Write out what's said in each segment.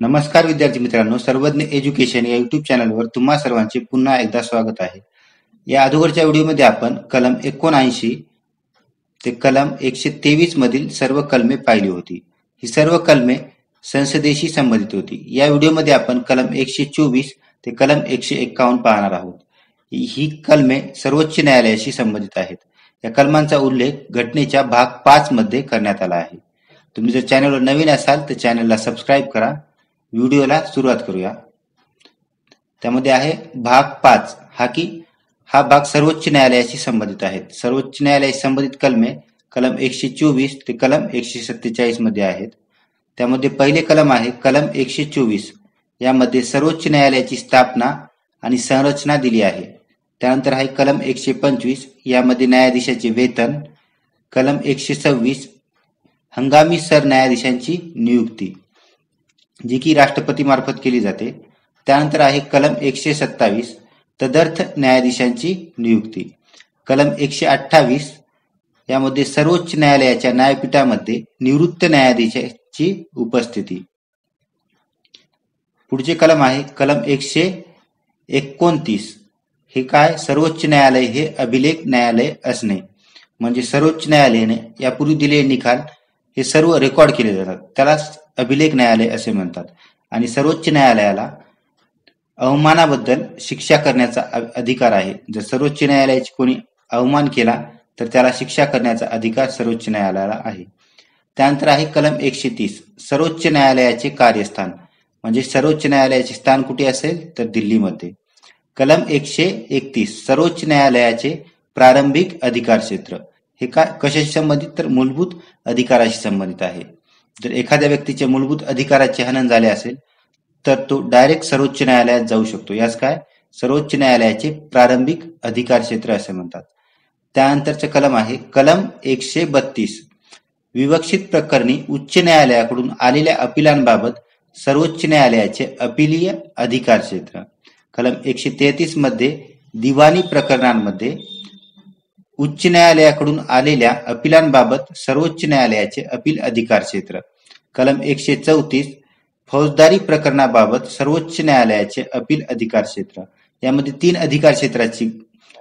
नमस्कार विद्यार्थी मित्रांनो, सर्वज्ञ एज्युकेशन या युट्यूब चॅनलवर तुम्हा सर्वांचे पुन्हा एकदा स्वागत आहे. या अगोदरच्या व्हिडिओमध्ये आपण कलम 79 ते कलम 123 मधील सर्व कलमे पाहिली होती. ही सर्व कलमे संसदेशी संबंधित होती. या व्हिडिओमध्ये आपण कलम 124 ते कलम 151 पाहणार आहोत. ही कलमे सर्वोच्च न्यायालयाशी संबंधित आहेत. या कलमांचा उल्लेख घटनेच्या भाग 5 मध्ये करण्यात आला आहे. तुम्ही जर चॅनलवर नवीन असाल तर चॅनलला सबस्क्राईब करा. व्हिडिओला सुरुवात करूया. त्यामध्ये आहे भाग 5 हा भाग सर्वोच्च न्यायालयाशी संबंधित आहेत. सर्वोच्च न्यायालयाशी संबंधित कलमे कलम 124 ते कलम 147 मध्ये आहेत. त्यामध्ये पहिले कलम आहे कलम 124. यामध्ये सर्वोच्च न्यायालयाची स्थापना आणि संरचना दिली आहे. त्यानंतर आहे कलम 125. यामध्ये न्यायाधीशाचे वेतन. कलम 126 हंगामी सरन्यायाधीशांची नियुक्ती जी की राष्ट्रपती मार्फत केली जाते. त्यानंतर आहे कलम 127 तदर्थ न्यायाधीशांची नियुक्ती. कलम 128 यामध्ये सर्वोच्च न्यायालयाच्या न्यायपीठामध्ये निवृत्त न्यायाधीशाची उपस्थिती. पुढचे कलम आहे कलम 129. हे काय? सर्वोच्च न्यायालय हे अभिलेख न्यायालय असणे. म्हणजे सर्वोच्च न्यायालयाने यापूर्वी दिलेले निकाल हे सर्व रेकॉर्ड केले जातात, त्याला अभिलेख न्यायालय असे म्हणतात. आणि सर्वोच्च न्यायालयाला अवमानाबद्दल शिक्षा करण्याचा अधिकार आहे. जर सर्वोच्च न्यायालयाची कोणी अवमान केला तर त्याला शिक्षा करण्याचा अधिकार सर्वोच्च न्यायालयाला आहे. त्यानंतर आहे कलम 130 सर्वोच्च न्यायालयाचे कार्यस्थान. म्हणजे सर्वोच्च न्यायालयाचे स्थान कुठे असेल तर दिल्लीमध्ये. कलम 131 सर्वोच्च न्यायालयाचे प्रारंभिक अधिकार क्षेत्र. हे काय कशाशी संबंधित तर मूलभूत अधिकाराशी संबंधित आहे. जर एखाद्या व्यक्तीच्या मूलभूत अधिकाराचे हनन झाले असेल तर तो डायरेक्ट सर्वोच्च न्यायालयात जाऊ शकतो. यास काय सर्वोच्च न्यायालयाचे प्रारंभिक अधिकार क्षेत्र असे म्हणतात. त्यानंतरचे कलम आहे कलम 132 विवक्षित प्रकरणी उच्च न्यायालयाकडून आलेल्या अपिलांबाबत सर्वोच्च न्यायालयाचे अपिलीय अधिकार क्षेत्र. कलम 133 मध्ये दिवाणी प्रकरणांमध्ये उच्च न्यायालयाकडून आलेल्या अपिलांबाबत सर्वोच्च न्यायालयाचे अपील अधिकार क्षेत्र. कलम 134 फौजदारी प्रकरणाबाबत सर्वोच्च न्यायालयाचे अपील अधिकार क्षेत्र. यामध्ये 3 अधिकार क्षेत्राची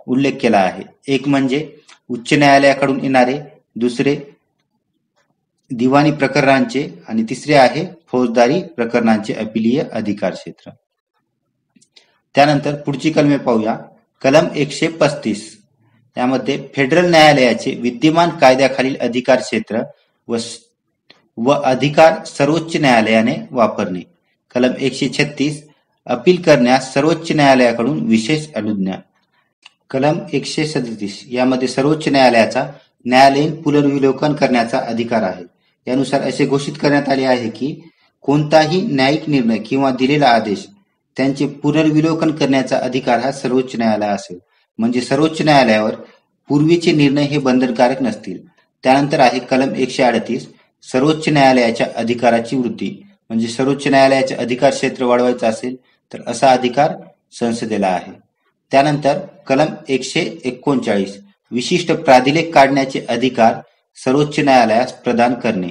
उल्लेख केला आहे. एक म्हणजे उच्च न्यायालयाकडून येणारे, दुसरे दिवाणी प्रकरणांचे आणि तिसरे आहे फौजदारी प्रकरणांचे अपीलीय अधिकार क्षेत्र. त्यानंतर पुढची कलमे पाहूया. कलम 135 यामध्ये फेडरल न्यायालयाचे विद्यमान कायद्याखालील अधिकार क्षेत्र व अधिकार सर्वोच्च न्यायालयाने वापरणे. कलम 136 अपील करण्यास सर्वोच्च न्यायालयाकडून विशेष अनुज्ञा. कलम 137 यामध्ये सर्वोच्च न्यायालयाचा न्यायालयीन पुनर्विलोकन करण्याचा अधिकार आहे. यानुसार असे घोषित करण्यात आले आहे की कोणताही न्यायिक निर्णय किंवा दिलेला आदेश त्यांचे पुनर्विलोकन करण्याचा अधिकार हा सर्वोच्च न्यायालय असेल. म्हणजे सर्वोच्च न्यायालयावर पूर्वीचे निर्णय हे बंधनकारक नसतील. त्यानंतर आहे कलम 138 सर्वोच्च न्यायालयाच्या अधिकाराची वृद्धी. म्हणजे सर्वोच्च न्यायालयाचे अधिकार क्षेत्र वाढवायचं असेल तर असा अधिकार संसदेला आहे. त्यानंतर कलम 139 विशिष्ट प्राधिलेख काढण्याचे अधिकार सर्वोच्च न्यायालयास प्रदान करणे.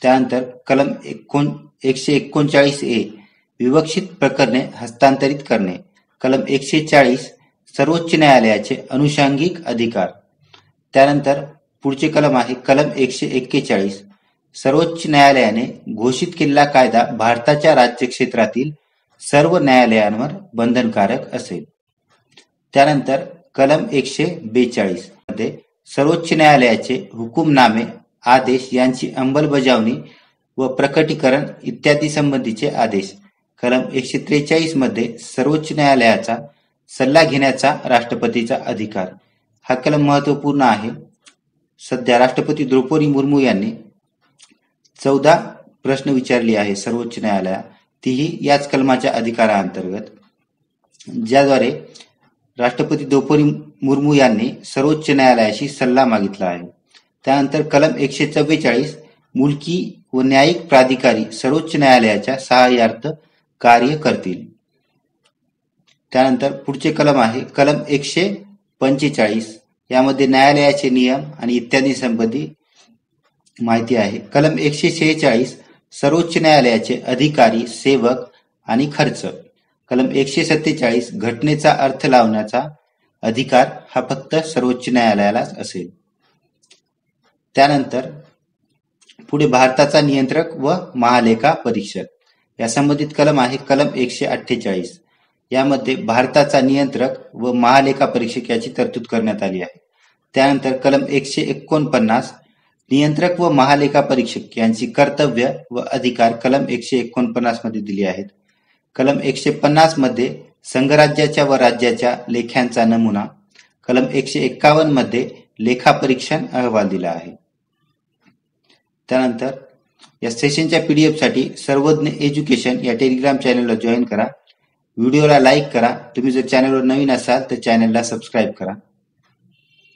त्यानंतर कलम 139A विवक्षित प्रकरणे हस्तांतरित करणे. कलम 140 सर्वोच्च न्यायालयाचे अनुषंगिक अधिकार. त्यानंतर पुढचे कलम आहे कलम 141 सर्वोच्च न्यायालयाने घोषित केलेला कायदा भारताच्या राज्यक्षेत्रातील सर्व न्यायालयांवर बंधनकारक असेल. त्यानंतर कलम 142 मध्ये सर्वोच्च न्यायालयाचे हुकुमनामे, आदेश यांची अंमलबजावणी व प्रकटीकरण इत्यादी संबंधीचे आदेश. कलम 143 मध्ये सर्वोच्च न्यायालयाचा सल्ला घेण्याचा राष्ट्रपतीचा अधिकार. हा कलम महत्वपूर्ण आहे. सध्या राष्ट्रपती द्रौपदी मुर्मू यांनी 14 प्रश्न विचारली आहे सर्वोच्च न्यायालयात, तीही याच कलमाच्या अधिकाराअंतर्गत, ज्याद्वारे राष्ट्रपती द्रौपदी मुर्मू यांनी सर्वोच्च न्यायालयाशी सल्ला मागितला आहे. त्यानंतर कलम 144 मुलकी व न्यायिक प्राधिकारी सर्वोच्च न्यायालयाच्या सहाय्यार्थ कार्य करतील. त्यानंतर पुढचे कलम आहे कलम 145 यामध्ये न्यायालयाचे नियम आणि इत्यादी संबंधी माहिती आहे. कलम 146 सर्वोच्च न्यायालयाचे अधिकारी, सेवक आणि खर्च. कलम 147 घटनेचा अर्थ लावण्याचा अधिकार हा फक्त सर्वोच्च न्यायालयालाच असेल. त्यानंतर पुढे भारताचा नियंत्रक व महालेखा परीक्षक या संबंधित कलम आहे कलम 148. यामध्ये भारताचा नियंत्रक व महालेखा परीक्षक याची तरतूद करण्यात आली आहे. त्यानंतर कलम 149 नियंत्रक व महालेखा परीक्षक यांची कर्तव्य व अधिकार कलम 149 मध्ये दिली आहेत. कलम 150 मध्ये संघराज्याच्या व राज्याच्या लेख्यांचा नमुना, कलम 151 मध्ये लेखापरीक्षण अहवाल दिला आहे. त्यानंतर या सेशनच्या PDF साठी सर्वज्ञ एज्युकेशन या टेलिग्राम चॅनलला जॉईन करा. व्हिडिओला लाईक करा. तुम्ही जर चॅनलवर नवीन असाल तर चॅनलला सबस्क्राईब करा.